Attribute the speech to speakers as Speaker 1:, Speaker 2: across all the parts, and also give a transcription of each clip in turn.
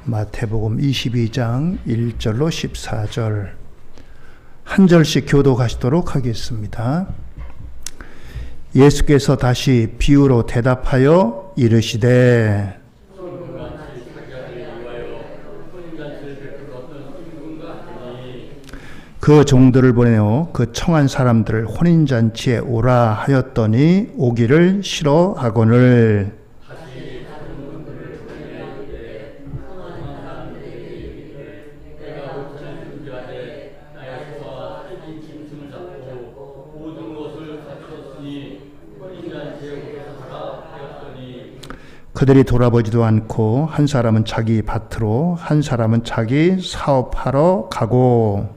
Speaker 1: 마태복음 22장 1절로 14절 한 절씩 교독하시도록 하겠습니다. 예수께서 다시 비유로 대답하여 이르시되 그 종들을 보내어 그 청한 사람들을 혼인잔치에 오라 하였더니 오기를 싫어하거늘 그들이 돌아보지도 않고 한 사람은 자기 밭으로 한 사람은 자기 사업하러 가고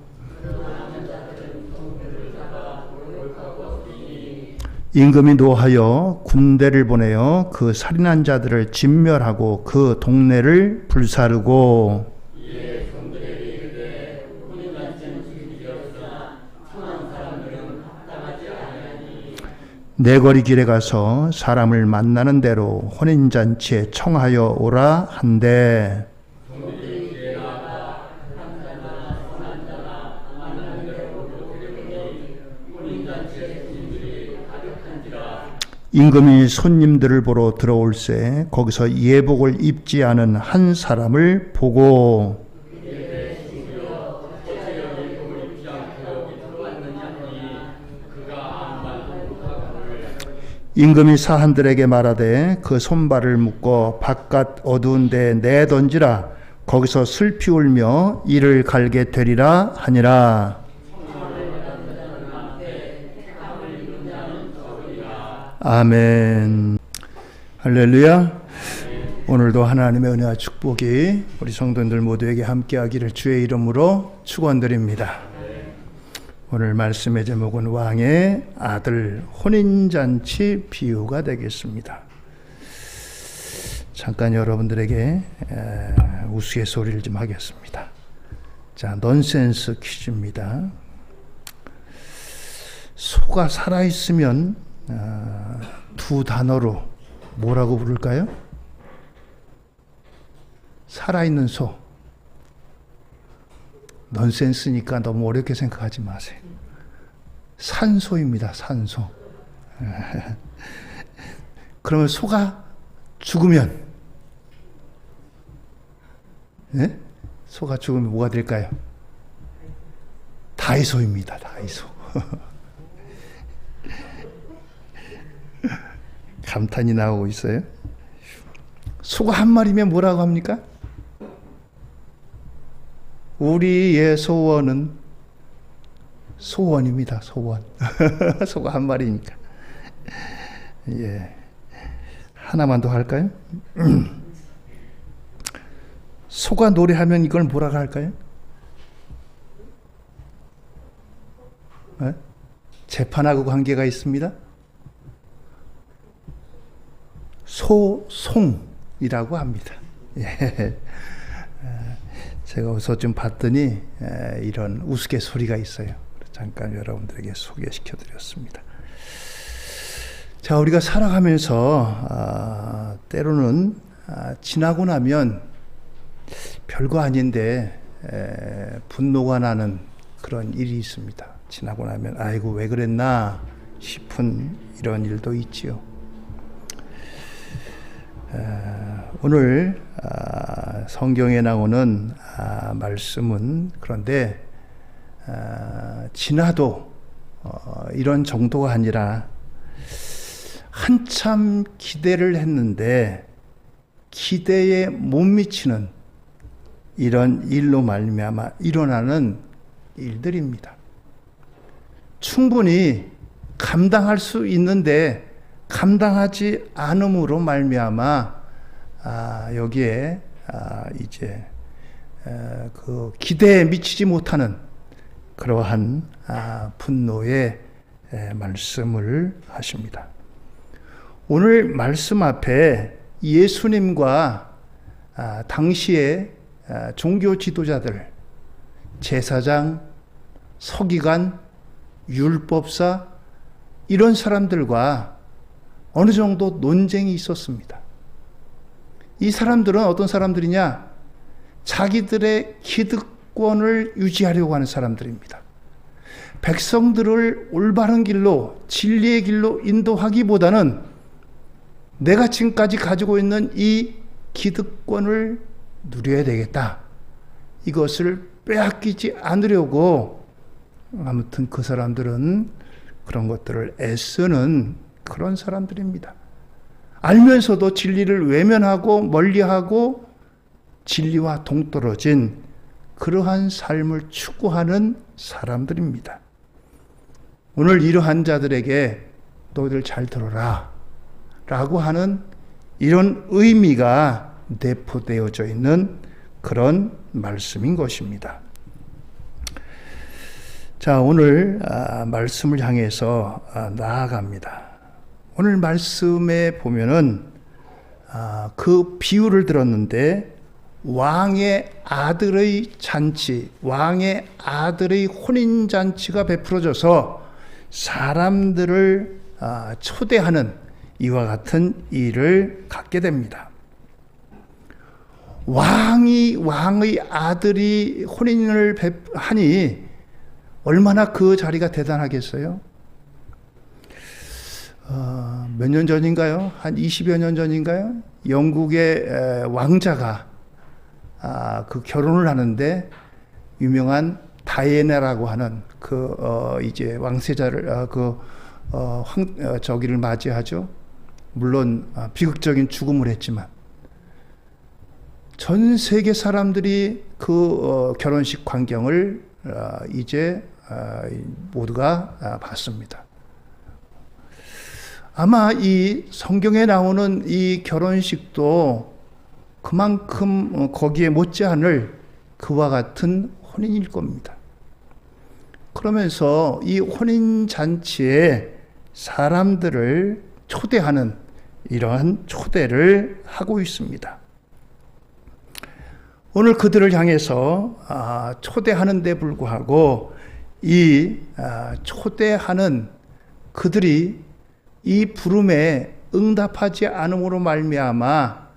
Speaker 1: 임금이 노하여 군대를 보내어 그 살인한 자들을 진멸하고 그 동네를 불사르고 내거리 길에 가서 사람을 만나는 대로 혼인잔치에 청하여 오라 한대 임금이 손님들을 보러 들어올새 거기서 예복을 입지 않은 한 사람을 보고 임금이 사한들에게 말하되 그 손발을 묶어 바깥 어두운 데에 내던지라 거기서 슬피 울며 이를 갈게 되리라 하니라. 아멘. 할렐루야. 오늘도 하나님의 은혜와 축복이 우리 성도님들 모두에게 함께하기를 주의 이름으로 축원드립니다. 오늘 말씀의 제목은 왕의 아들 혼인잔치 비유가 되겠습니다. 잠깐 여러분들에게 우스갯소리를 좀 하겠습니다. 자, 넌센스 퀴즈입니다. 소가 살아있으면 두 단어로 뭐라고 부를까요? 살아있는 소. 넌센스니까 너무 어렵게 생각하지 마세요. 산소입니다. 산소. 그러면 소가 죽으면 네? 소가 죽으면 뭐가 될까요? 다이소입니다. 다이소. 감탄이 나오고 있어요. 소가 한 마리면 뭐라고 합니까? 우리의 소원은 소원입니다. 소원. 소가 한 마리니까. 예. 하나만 더 할까요? 소가 노래하면 이걸 뭐라고 할까요? 네? 재판하고 관계가 있습니다. 소송이라고 합니다. 예. 제가 어디서 좀 봤더니 이런 우스갯소리가 있어요. 잠깐 여러분들에게 소개시켜 드렸습니다. 자, 우리가 살아가면서 때로는 지나고 나면 별거 아닌데 분노가 나는 그런 일이 있습니다. 지나고 나면 아이고 왜 그랬나 싶은 이런 일도 있지요. 오늘 성경에 나오는 말씀은 그런데 지나도 이런 정도가 아니라 한참 기대를 했는데 기대에 못 미치는 이런 일로 말미암아 일어나는 일들입니다. 충분히 감당할 수 있는데 감당하지 않음으로 말미암아 여기에 이제 그 기대에 미치지 못하는 그러한 분노의 말씀을 하십니다. 오늘 말씀 앞에 예수님과 당시의 종교 지도자들, 제사장, 서기관, 율법사 이런 사람들과 어느 정도 논쟁이 있었습니다. 이 사람들은 어떤 사람들이냐? 자기들의 기득권을 유지하려고 하는 사람들입니다. 백성들을 올바른 길로, 진리의 길로 인도하기보다는 내가 지금까지 가지고 있는 이 기득권을 누려야 되겠다. 이것을 빼앗기지 않으려고 아무튼 그 사람들은 그런 것들을 애쓰는 그런 사람들입니다. 알면서도 진리를 외면하고 멀리하고 진리와 동떨어진 그러한 삶을 추구하는 사람들입니다. 오늘 이러한 자들에게 너희들 잘 들어라 라고 하는 이런 의미가 내포되어져 있는 그런 말씀인 것입니다. 자, 오늘 말씀을 향해서 나아갑니다. 오늘 말씀에 보면은 그 비유를 들었는데 왕의 아들의 잔치, 왕의 아들의 혼인잔치가 베풀어져서 사람들을 초대하는 이와 같은 일을 갖게 됩니다. 왕의 아들이 혼인을 하니 얼마나 그 자리가 대단하겠어요? 몇 년 전인가요? 한 20여 년 전인가요? 영국의 왕자가 그 결혼을 하는데 유명한 다이애나라고 하는 이제 왕세자를 저기를 맞이하죠. 물론 비극적인 죽음을 했지만 전 세계 사람들이 그 결혼식 광경을 이제 모두가 봤습니다. 아마 이 성경에 나오는 이 결혼식도 그만큼 거기에 못지않을 그와 같은 혼인일 겁니다. 그러면서 이 혼인잔치에 사람들을 초대하는 이러한 초대를 하고 있습니다. 오늘 그들을 향해서 초대하는 데 불구하고 이 초대하는 그들이 이 부름에 응답하지 않음으로 말미암아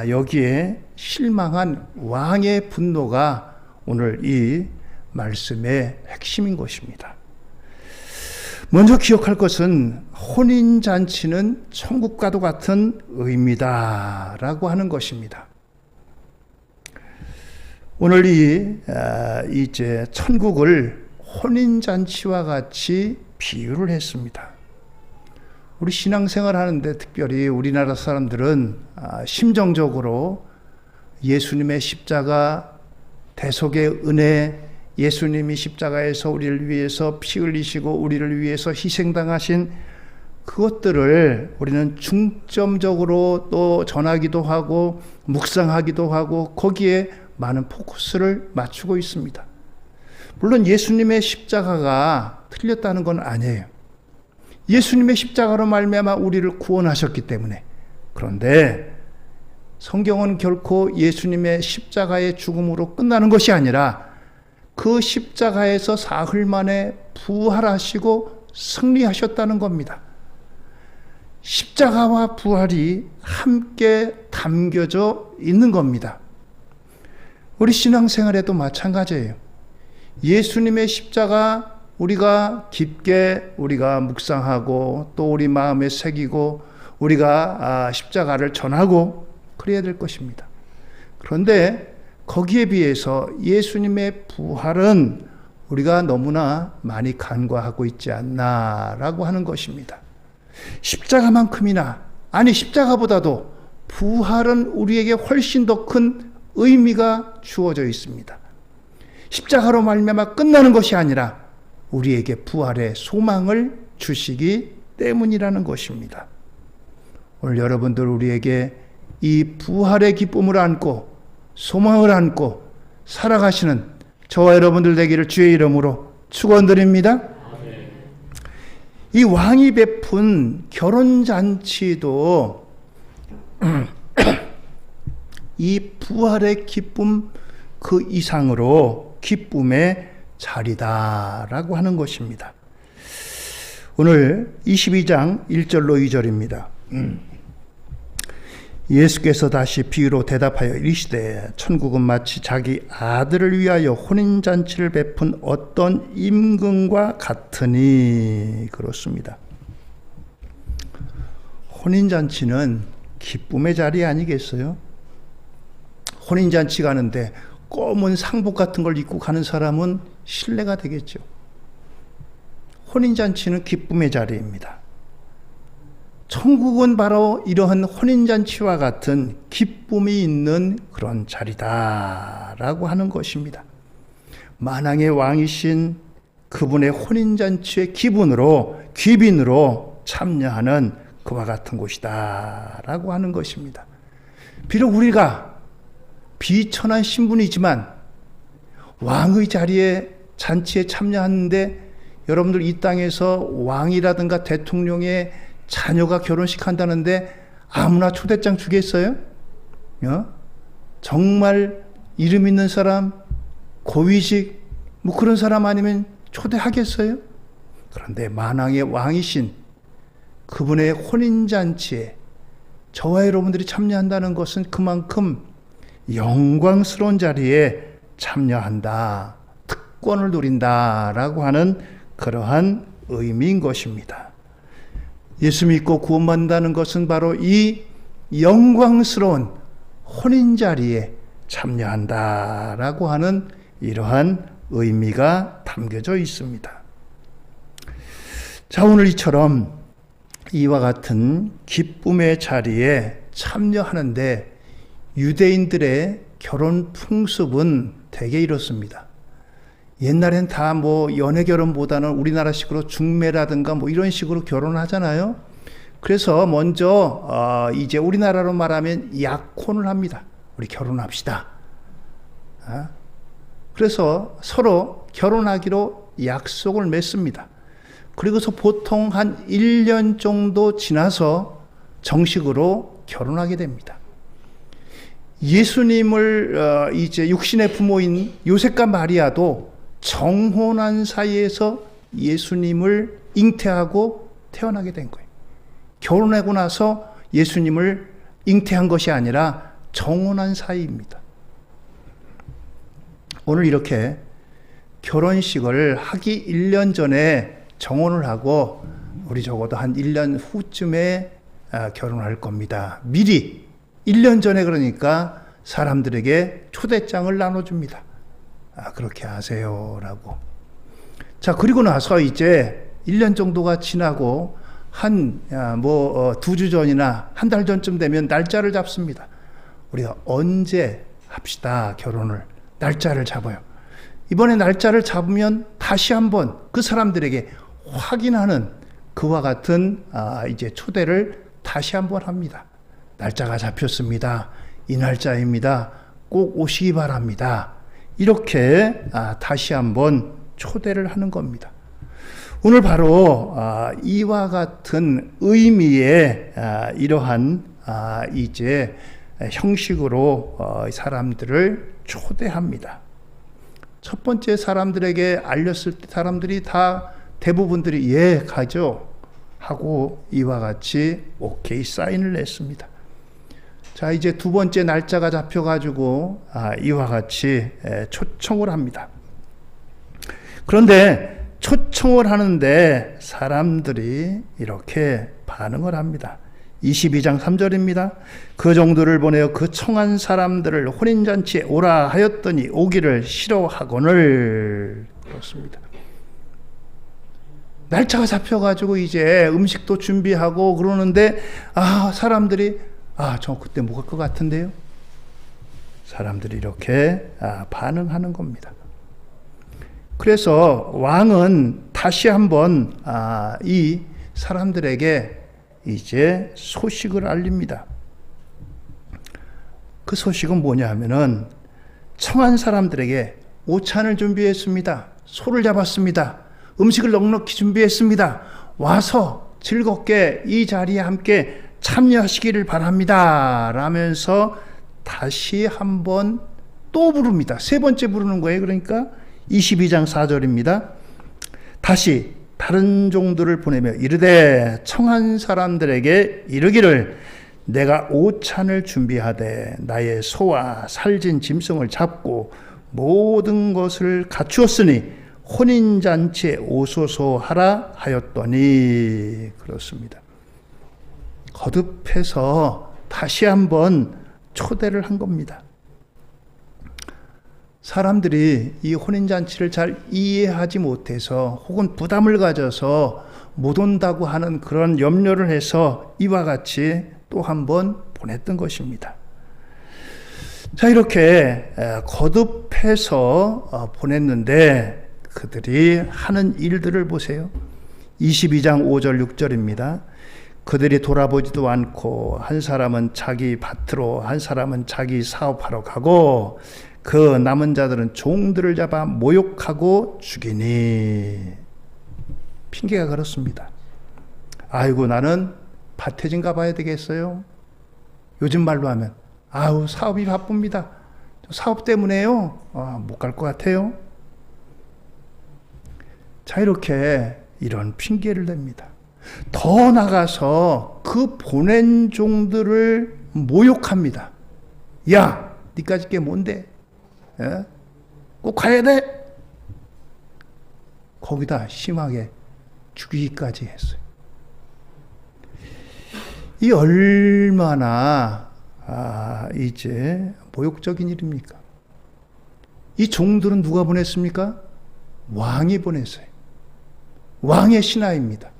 Speaker 1: 여기에 실망한 왕의 분노가 오늘 이 말씀의 핵심인 것입니다. 먼저 기억할 것은 혼인잔치는 천국과도 같은 의미다라고 하는 것입니다. 오늘 이제 천국을 혼인잔치와 같이 비유를 했습니다. 우리 신앙생활 하는데 특별히 우리나라 사람들은 심정적으로 예수님의 십자가, 대속의 은혜, 예수님이 십자가에서 우리를 위해서 피 흘리시고 우리를 위해서 희생당하신 그것들을 우리는 중점적으로 또 전하기도 하고 묵상하기도 하고 거기에 많은 포커스를 맞추고 있습니다. 물론 예수님의 십자가가 틀렸다는 건 아니에요. 예수님의 십자가로 말미암아 우리를 구원하셨기 때문에. 그런데 성경은 결코 예수님의 십자가의 죽음으로 끝나는 것이 아니라 그 십자가에서 사흘 만에 부활하시고 승리하셨다는 겁니다. 십자가와 부활이 함께 담겨져 있는 겁니다. 우리 신앙생활에도 마찬가지예요. 예수님의 십자가 우리가 깊게 우리가 묵상하고 또 우리 마음에 새기고 우리가 십자가를 전하고 그래야 될 것입니다. 그런데 거기에 비해서 예수님의 부활은 우리가 너무나 많이 간과하고 있지 않나라고 하는 것입니다. 십자가만큼이나 아니 십자가보다도 부활은 우리에게 훨씬 더 큰 의미가 주어져 있습니다. 십자가로 말미암아 끝나는 것이 아니라 우리에게 부활의 소망을 주시기 때문이라는 것입니다. 오늘 여러분들 우리에게 이 부활의 기쁨을 안고 소망을 안고 살아가시는 저와 여러분들 되기를 주의 이름으로 축원드립니다. 이 왕이 베푼 결혼잔치도 이 부활의 기쁨 그 이상으로 기쁨의 자리다라고 하는 것입니다. 오늘 22장 1절로 2절입니다. 예수께서 다시 비유로 대답하여 이르시되 천국은 마치 자기 아들을 위하여 혼인잔치를 베푼 어떤 임금과 같으니 그렇습니다. 혼인잔치는 기쁨의 자리 아니겠어요? 혼인잔치 가는데 검은 상복 같은 걸 입고 가는 사람은 신뢰가 되겠죠. 혼인잔치는 기쁨의 자리입니다. 천국은 바로 이러한 혼인잔치와 같은 기쁨이 있는 그런 자리다라고 하는 것입니다. 만왕의 왕이신 그분의 혼인잔치의 귀빈으로 참여하는 그와 같은 곳이다라고 하는 것입니다. 비록 우리가 비천한 신분이지만 왕의 잔치에 참여하는데 여러분들 이 땅에서 왕이라든가 대통령의 자녀가 결혼식 한다는데 아무나 초대장 주겠어요? 정말 이름 있는 사람, 고위직, 뭐 그런 사람 아니면 초대하겠어요? 그런데 만왕의 왕이신 그분의 혼인잔치에 저와 여러분들이 참여한다는 것은 그만큼 영광스러운 자리에 참여한다, 특권을 누린다라고 하는 그러한 의미인 것입니다. 예수 믿고 구원받는다는 것은 바로 이 영광스러운 혼인 자리에 참여한다라고 하는 이러한 의미가 담겨져 있습니다. 자, 오늘 이처럼 이와 같은 기쁨의 자리에 참여하는데 유대인들의 결혼 풍습은 대개 이렇습니다. 옛날엔 다 연애 결혼보다는 우리나라식으로 중매라든가 이런 식으로 결혼을 하잖아요. 그래서 먼저 이제 우리나라로 말하면 약혼을 합니다. 우리 결혼합시다. 그래서 서로 결혼하기로 약속을 맺습니다. 그리고서 보통 한 1년 정도 지나서 정식으로 결혼하게 됩니다. 예수님을 이제 육신의 부모인 요셉과 마리아도 정혼한 사이에서 예수님을 잉태하고 태어나게 된 거예요. 결혼하고 나서 예수님을 잉태한 것이 아니라 정혼한 사이입니다. 오늘 이렇게 결혼식을 하기 1년 전에 정혼을 하고 우리 적어도 한 1년 후쯤에 결혼할 겁니다. 미리 1년 전에 그러니까 사람들에게 초대장을 나눠줍니다. 그렇게 하세요라고. 자, 그리고 나서 이제 1년 정도가 지나고 한 2주 전이나 한 달 전쯤 되면 날짜를 잡습니다. 우리가 언제 합시다 결혼을 날짜를 잡아요. 이번에 날짜를 잡으면 다시 한번 그 사람들에게 확인하는 그와 같은 이제 초대를 다시 한번 합니다. 날짜가 잡혔습니다. 이 날짜입니다. 꼭 오시기 바랍니다. 이렇게 다시 한번 초대를 하는 겁니다. 오늘 바로 이와 같은 의미의 이러한 이제 형식으로 사람들을 초대합니다. 첫 번째 사람들에게 알렸을 때 사람들이 대부분들이 예 가죠 하고 이와 같이 오케이 사인을 냈습니다. 자, 이제 두 번째 날짜가 잡혀가지고 이와 같이 초청을 합니다. 그런데 초청을 하는데 사람들이 이렇게 반응을 합니다. 22장 3절입니다. 그 정도를 보내어 그 청한 사람들을 혼인잔치에 오라 하였더니 오기를 싫어하거늘. 그렇습니다. 날짜가 잡혀가지고 이제 음식도 준비하고 그러는데 사람들이 저 그때 못 갈 것 같은데요. 사람들이 이렇게 반응하는 겁니다. 그래서 왕은 다시 한번 이 사람들에게 이제 소식을 알립니다. 그 소식은 뭐냐 하면은 청한 사람들에게 오찬을 준비했습니다. 소를 잡았습니다. 음식을 넉넉히 준비했습니다. 와서 즐겁게 이 자리에 함께 참여하시기를 바랍니다. 라면서 다시 한번 또 부릅니다. 세 번째 부르는 거예요. 그러니까 22장 4절입니다. 다시 다른 종들을 보내며 이르되 청한 사람들에게 이르기를 내가 오찬을 준비하되 나의 소와 살진 짐승을 잡고 모든 것을 갖추었으니 혼인잔치에 오소서 하라 하였더니. 그렇습니다. 거듭해서 다시 한번 초대를 한 겁니다. 사람들이 이 혼인잔치를 잘 이해하지 못해서 혹은 부담을 가져서 못 온다고 하는 그런 염려를 해서 이와 같이 또 한 번 보냈던 것입니다. 자, 이렇게 거듭해서 보냈는데 그들이 하는 일들을 보세요. 22장 5절 6절입니다. 그들이 돌아보지도 않고 한 사람은 자기 밭으로 한 사람은 자기 사업하러 가고 그 남은 자들은 종들을 잡아 모욕하고 죽이니. 핑계가 그렇습니다. 아이고, 나는 밭에 좀 가봐야 되겠어요. 요즘 말로 하면 아우, 사업이 바쁩니다. 사업 때문에요. 못 갈 것 같아요. 자, 이렇게 이런 핑계를 댑니다. 더 나가서 그 보낸 종들을 모욕합니다. 야, 니까짓 게 뭔데? 꼭 가야 돼? 거기다 심하게 죽이기까지 했어요. 이 얼마나 이제 모욕적인 일입니까? 이 종들은 누가 보냈습니까? 왕이 보냈어요. 왕의 신하입니다.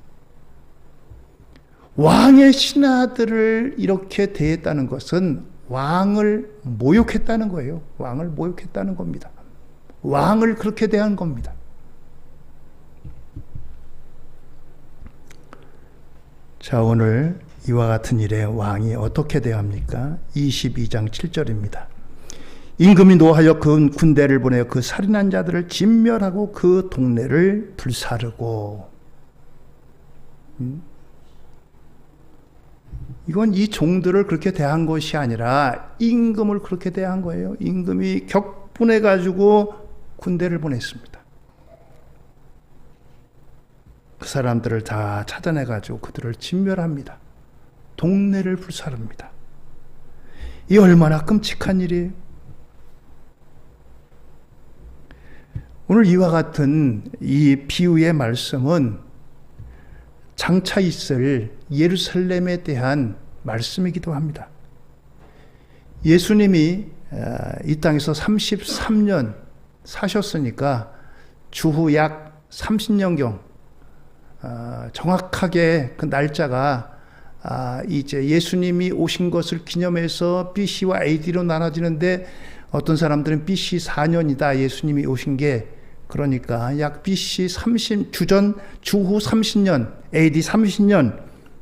Speaker 1: 왕의 신하들을 이렇게 대했다는 것은 왕을 모욕했다는 거예요. 왕을 모욕했다는 겁니다. 왕을 그렇게 대한 겁니다. 자, 오늘 이와 같은 일에 왕이 어떻게 대합니까? 22장 7절입니다. 임금이 노하여 그 군대를 보내어 그 살인한 자들을 진멸하고 그 동네를 불사르고. 이건 이 종들을 그렇게 대한 것이 아니라 임금을 그렇게 대한 거예요. 임금이 격분해가지고 군대를 보냈습니다. 그 사람들을 다 찾아내가지고 그들을 진멸합니다. 동네를 불사릅니다. 이 얼마나 끔찍한 일이에요. 오늘 이와 같은 이 비유의 말씀은 장차 있을 예루살렘에 대한 말씀이기도 합니다. 예수님이 이 땅에서 33년 사셨으니까 주후 약 30년경 정확하게 그 날짜가 이제 예수님이 오신 것을 기념해서 BC와 AD로 나눠지는데 어떤 사람들은 BC 4년이다 예수님이 오신 게. 그러니까 약 BC 30 주후 30년 AD 30년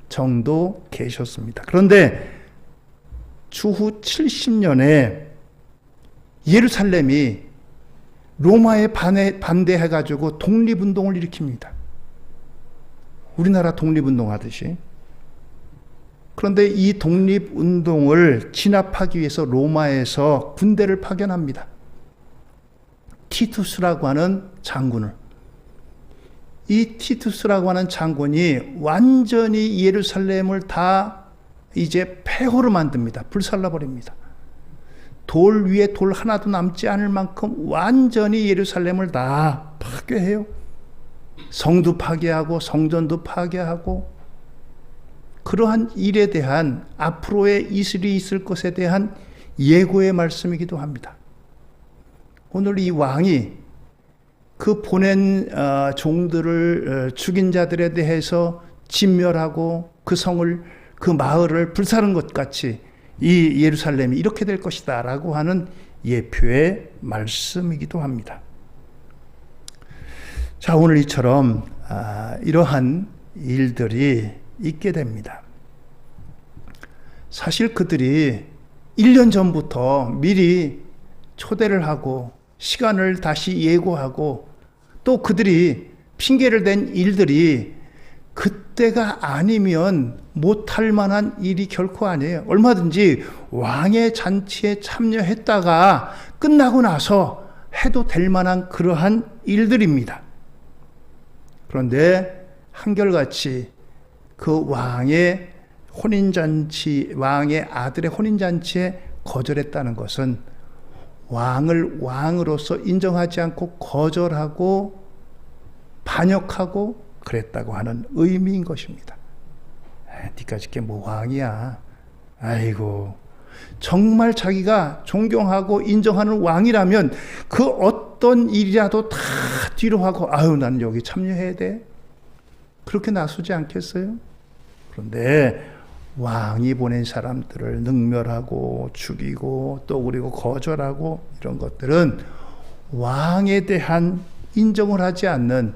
Speaker 1: 정도 계셨습니다. 그런데 주후 70년에 예루살렘이 로마에 반대해가지고 독립운동을 일으킵니다. 우리나라 독립운동 하듯이. 그런데 이 독립운동을 진압하기 위해서 로마에서 군대를 파견합니다. 티투스라고 하는 장군을. 이 티투스라고 하는 장군이 완전히 예루살렘을 다 이제 폐허로 만듭니다. 불살라버립니다. 돌 위에 돌 하나도 남지 않을 만큼 완전히 예루살렘을 다 파괴해요. 성도 파괴하고 성전도 파괴하고. 그러한 일에 대한 앞으로의 이슬이 있을 것에 대한 예고의 말씀이기도 합니다. 오늘 이 왕이 그 보낸 종들을 죽인 자들에 대해서 진멸하고 그 성을 그 마을을 불사른 것 같이 이 예루살렘이 이렇게 될 것이다 라고 하는 예표의 말씀이기도 합니다. 자, 오늘 이처럼 이러한 일들이 있게 됩니다. 사실 그들이 1년 전부터 미리 초대를 하고 시간을 다시 예고하고 또 그들이 핑계를 댄 일들이 그때가 아니면 못할 만한 일이 결코 아니에요. 얼마든지 왕의 잔치에 참여했다가 끝나고 나서 해도 될 만한 그러한 일들입니다. 그런데 한결같이 그 왕의 혼인잔치, 왕의 아들의 혼인잔치에 거절했다는 것은 왕을 왕으로서 인정하지 않고 거절하고 반역하고 그랬다고 하는 의미인 것입니다. 니까짓 게 뭐 왕이야. 아이고, 정말 자기가 존경하고 인정하는 왕이라면 그 어떤 일이라도 다 뒤로 하고 아유 나는 여기 참여해야 돼. 그렇게 나서지 않겠어요? 그런데 왕이 보낸 사람들을 능멸하고 죽이고 또 그리고 거절하고 이런 것들은 왕에 대한 인정을 하지 않는,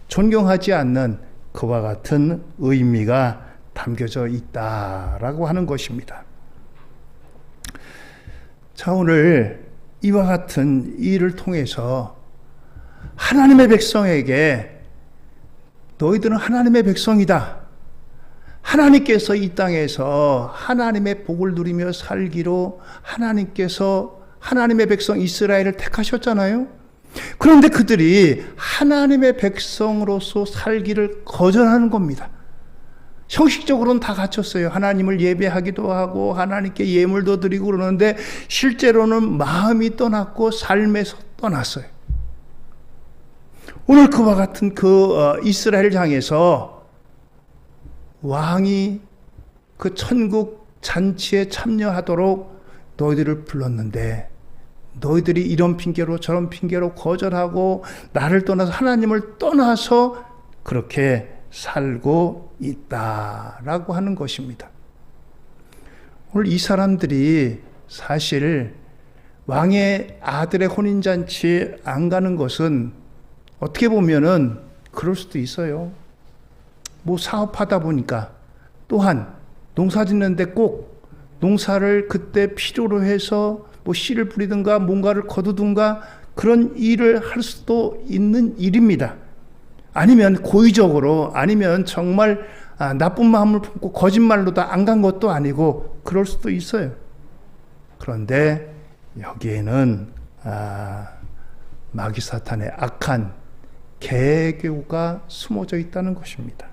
Speaker 1: 존경하지 않는 그와 같은 의미가 담겨져 있다라고 하는 것입니다. 자, 오늘 이와 같은 일을 통해서 하나님의 백성에게 너희들은 하나님의 백성이다. 하나님께서 이 땅에서 하나님의 복을 누리며 살기로 하나님께서 하나님의 백성 이스라엘을 택하셨잖아요. 그런데 그들이 하나님의 백성으로서 살기를 거절하는 겁니다. 형식적으로는 다 갖췄어요. 하나님을 예배하기도 하고 하나님께 예물도 드리고 그러는데 실제로는 마음이 떠났고 삶에서 떠났어요. 오늘 그와 같은 이스라엘 향해서 왕이 그 천국 잔치에 참여하도록 너희들을 불렀는데 너희들이 이런 핑계로 저런 핑계로 거절하고 나를 떠나서 하나님을 떠나서 그렇게 살고 있다라고 하는 것입니다. 오늘 이 사람들이 사실 왕의 아들의 혼인잔치에 안 가는 것은 어떻게 보면은 그럴 수도 있어요. 뭐 사업하다 보니까 또한 농사 짓는데 꼭 농사를 그때 필요로 해서 뭐 씨를 뿌리든가 뭔가를 거두든가 그런 일을 할 수도 있는 일입니다. 아니면 고의적으로, 아니면 정말 나쁜 마음을 품고 거짓말로 다 안 간 것도 아니고 그럴 수도 있어요. 그런데 여기에는 마귀 사탄의 악한 계교가 숨어져 있다는 것입니다.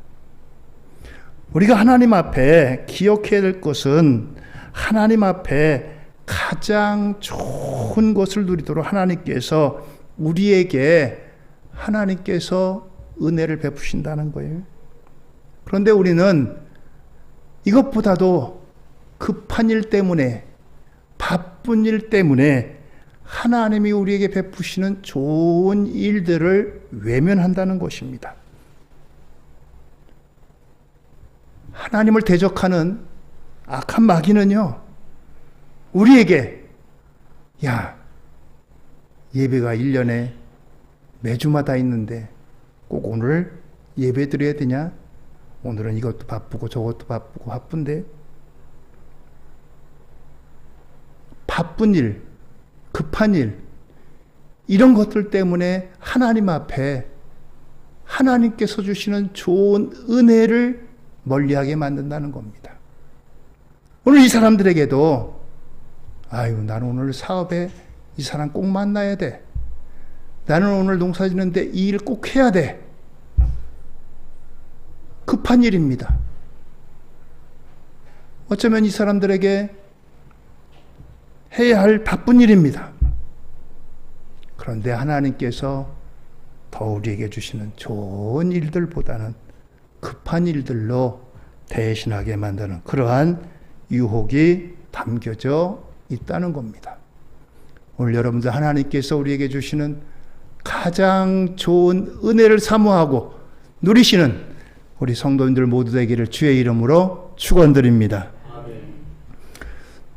Speaker 1: 우리가 하나님 앞에 기억해야 될 것은 하나님 앞에 가장 좋은 것을 누리도록 하나님께서 우리에게 하나님께서 은혜를 베푸신다는 거예요. 그런데 우리는 이것보다도 급한 일 때문에, 바쁜 일 때문에 하나님이 우리에게 베푸시는 좋은 일들을 외면한다는 것입니다. 하나님을 대적하는 악한 마귀는요, 우리에게 야, 예배가 1년에 매주마다 있는데 꼭 오늘 예배 드려야 되냐? 오늘은 이것도 바쁘고 저것도 바쁘고 바쁜데. 바쁜 일, 급한 일, 이런 것들 때문에 하나님 앞에 하나님께서 주시는 좋은 은혜를 멀리하게 만든다는 겁니다. 오늘 이 사람들에게도 아유, 나는 오늘 사업에 이 사람 꼭 만나야 돼. 나는 오늘 농사 짓는데 이 일 꼭 해야 돼. 급한 일입니다. 어쩌면 이 사람들에게 해야 할 바쁜 일입니다. 그런데 하나님께서 더 우리에게 주시는 좋은 일들보다는 급한 일들로 대신하게 만드는 그러한 유혹이 담겨져 있다는 겁니다. 오늘 여러분들 하나님께서 우리에게 주시는 가장 좋은 은혜를 사모하고 누리시는 우리 성도님들 모두 되기를 주의 이름으로 축원드립니다.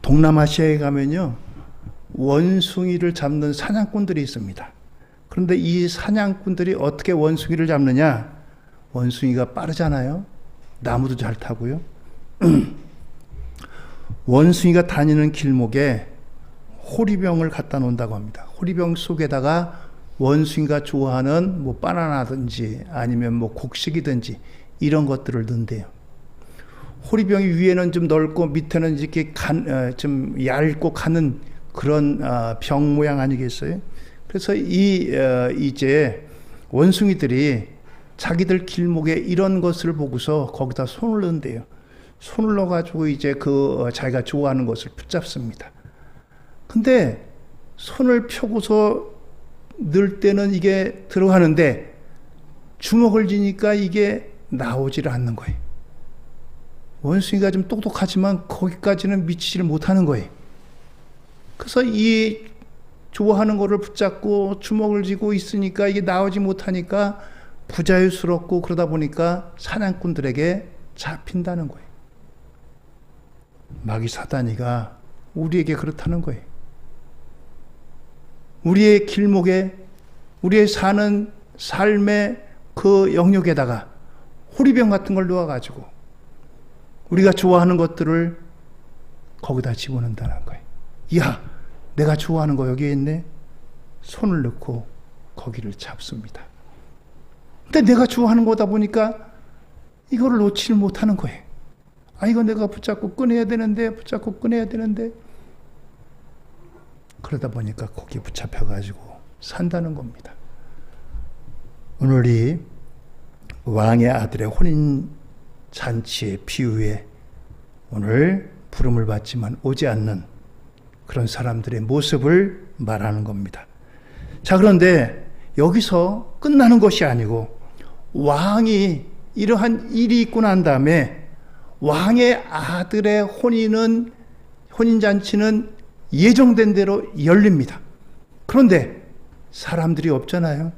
Speaker 1: 동남아시아에 가면요, 원숭이를 잡는 사냥꾼들이 있습니다. 그런데 이 사냥꾼들이 어떻게 원숭이를 잡느냐? 원숭이가 빠르잖아요. 나무도 잘 타고요. 원숭이가 다니는 길목에 호리병을 갖다 놓는다고 합니다. 호리병 속에다가 원숭이가 좋아하는 뭐 바나나든지 아니면 뭐 곡식이든지 이런 것들을 넣는데요. 호리병이 위에는 좀 넓고 밑에는 이렇게 좀 얇고 가는 그런 병 모양 아니겠어요? 그래서 이제 원숭이들이 자기들 길목에 이런 것을 보고서 거기다 손을 넣는데요. 손을 넣어가지고 이제 자기가 좋아하는 것을 붙잡습니다. 근데 손을 펴고서 넣을 때는 이게 들어가는데 주먹을 쥐니까 이게 나오질 않는 거예요. 원숭이가 좀 똑똑하지만 거기까지는 미치지를 못하는 거예요. 그래서 이 좋아하는 거를 붙잡고 주먹을 쥐고 있으니까 이게 나오지 못하니까 부자유스럽고 그러다 보니까 사냥꾼들에게 잡힌다는 거예요. 마귀 사단이가 우리에게 그렇다는 거예요. 우리의 길목에, 우리의 사는 삶의 그 영역에다가 호리병 같은 걸 놓아가지고 우리가 좋아하는 것들을 거기다 집어넣는다는 거예요. 야, 내가 좋아하는 거 여기에 있네? 손을 넣고 거기를 잡습니다. 근데 내가 좋아하는 거다 보니까 이거를 놓지를 못하는 거예요. 아, 이거 내가 붙잡고 꺼내야 되는데, 그러다 보니까 거기에 붙잡혀가지고 산다는 겁니다. 오늘 이 왕의 아들의 혼인잔치의 비유에 오늘 부름을 받지만 오지 않는 그런 사람들의 모습을 말하는 겁니다. 자, 그런데 여기서 끝나는 것이 아니고 왕이 이러한 일이 있고 난 다음에 왕의 아들의 혼인잔치는 예정된 대로 열립니다. 그런데 사람들이 없잖아요.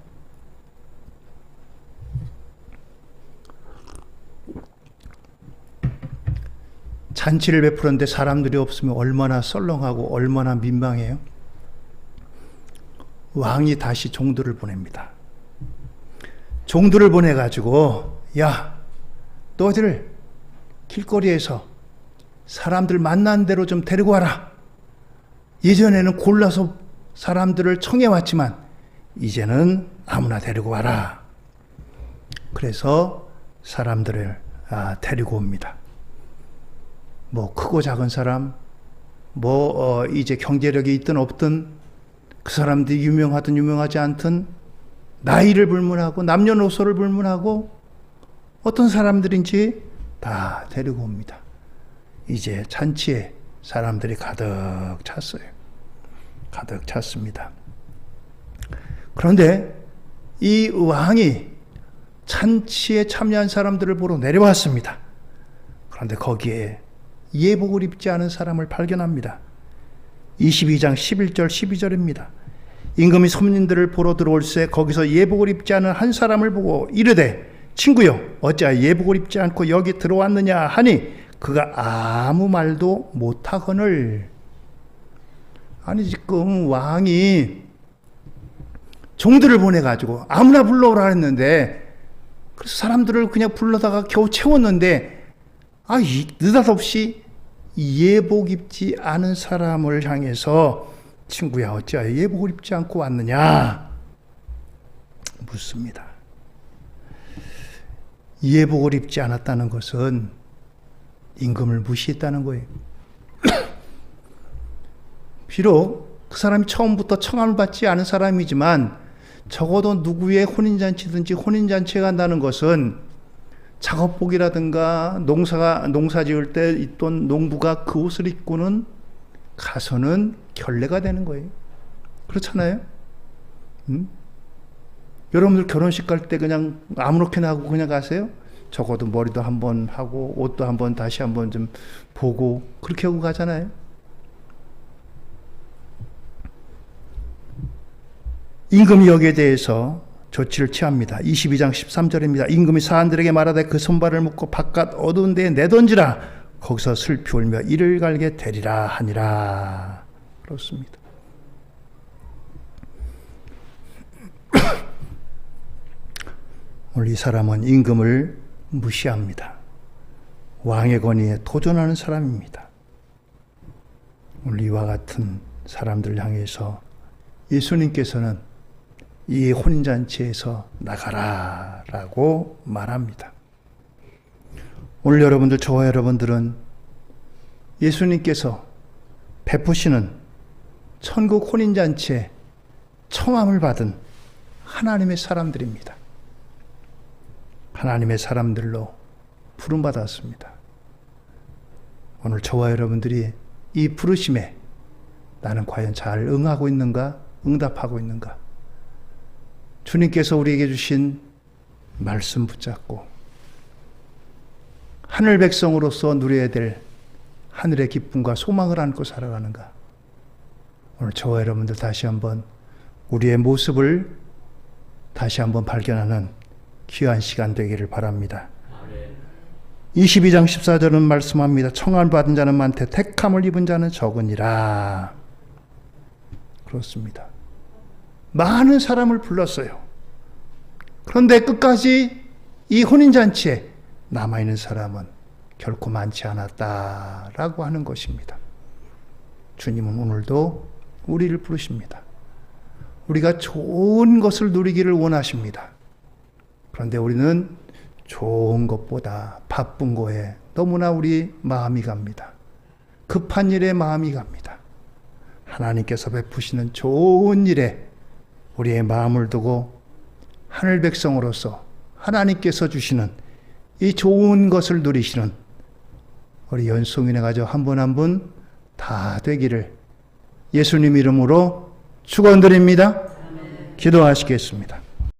Speaker 1: 잔치를 베풀었는데 사람들이 없으면 얼마나 썰렁하고 얼마나 민망해요. 왕이 다시 종들을 보냅니다. 종들을 보내가지고 야, 너희들 길거리에서 사람들 만난 대로 좀 데리고 와라. 예전에는 골라서 사람들을 청해왔지만 이제는 아무나 데리고 와라. 그래서 사람들을 데리고 옵니다. 뭐 크고 작은 사람, 이제 경제력이 있든 없든, 그 사람들이 유명하든 유명하지 않든, 나이를 불문하고 남녀노소를 불문하고 어떤 사람들인지 다 데리고 옵니다. 이제 잔치에 사람들이 가득 찼어요. 가득 찼습니다. 그런데 이 왕이 잔치에 참여한 사람들을 보러 내려왔습니다. 그런데 거기에 예복을 입지 않은 사람을 발견합니다. 22장 11절 12절입니다. 임금이 손님들을 보러 들어올새 거기서 예복을 입지 않은 한 사람을 보고 이르되 친구여 어찌하여 예복을 입지 않고 여기 들어왔느냐 하니 그가 아무 말도 못하거늘. 아니 지금 왕이 종들을 보내가지고 아무나 불러오라 했는데 그래서 사람들을 그냥 불러다가 겨우 채웠는데 느닷없이 예복 입지 않은 사람을 향해서 친구야 어찌하여 예복을 입지 않고 왔느냐 묻습니다. 예복을 입지 않았다는 것은 임금을 무시했다는 거예요. 비록 그 사람이 처음부터 청함을 받지 않은 사람이지만 적어도 누구의 혼인잔치든지 혼인잔치에 간다는 것은 작업복이라든가 농사 지을 때 있던 농부가 그 옷을 입고는 가서는 결례가 되는 거예요. 그렇잖아요? 여러분들 결혼식 갈 때 그냥 아무렇게나 하고 그냥 가세요? 적어도 머리도 한번 하고 옷도 한번 다시 한번 좀 보고 그렇게 하고 가잖아요. 임금이 여기에 대해서 조치를 취합니다. 22장 13절입니다. 임금이 사람들에게 말하되 그 손발을 묶고 바깥 어두운 데에 내던지라. 거기서 슬피 울며 이를 갈게 되리라 하니라. 그렇습니다. 오늘 이 사람은 임금을 무시합니다. 왕의 권위에 도전하는 사람입니다. 오늘 이와 같은 사람들 향해서 예수님께서는 이 혼인잔치에서 나가라 라고 말합니다. 오늘 여러분들, 저와 여러분들은 예수님께서 베푸시는 천국 혼인잔치에 청함을 받은 하나님의 사람들입니다. 하나님의 사람들로 부름받았습니다. 오늘 저와 여러분들이 이 부르심에 나는 과연 잘 응하고 있는가, 응답하고 있는가? 주님께서 우리에게 주신 말씀 붙잡고 하늘 백성으로서 누려야 될 하늘의 기쁨과 소망을 안고 살아가는가? 오늘 저와 여러분들 다시 한번 우리의 모습을 다시 한번 발견하는 귀한 시간 되기를 바랍니다. 22장 14절은 말씀합니다. 청함을 받은 자는 많되 택함을 입은 자는 적으니라. 그렇습니다. 많은 사람을 불렀어요. 그런데 끝까지 이 혼인잔치에 남아있는 사람은 결코 많지 않았다라고 하는 것입니다. 주님은 오늘도 우리를 부르십니다. 우리가 좋은 것을 누리기를 원하십니다. 그런데 우리는 좋은 것보다 바쁜 거에 너무나 우리 마음이 갑니다. 급한 일에 마음이 갑니다. 하나님께서 베푸시는 좋은 일에 우리의 마음을 두고 하늘 백성으로서 하나님께서 주시는 이 좋은 것을 누리시는 우리 연송인의 가족 한 분 한 분 다 되기를 예수님 이름으로 축원드립니다. 기도하시겠습니다.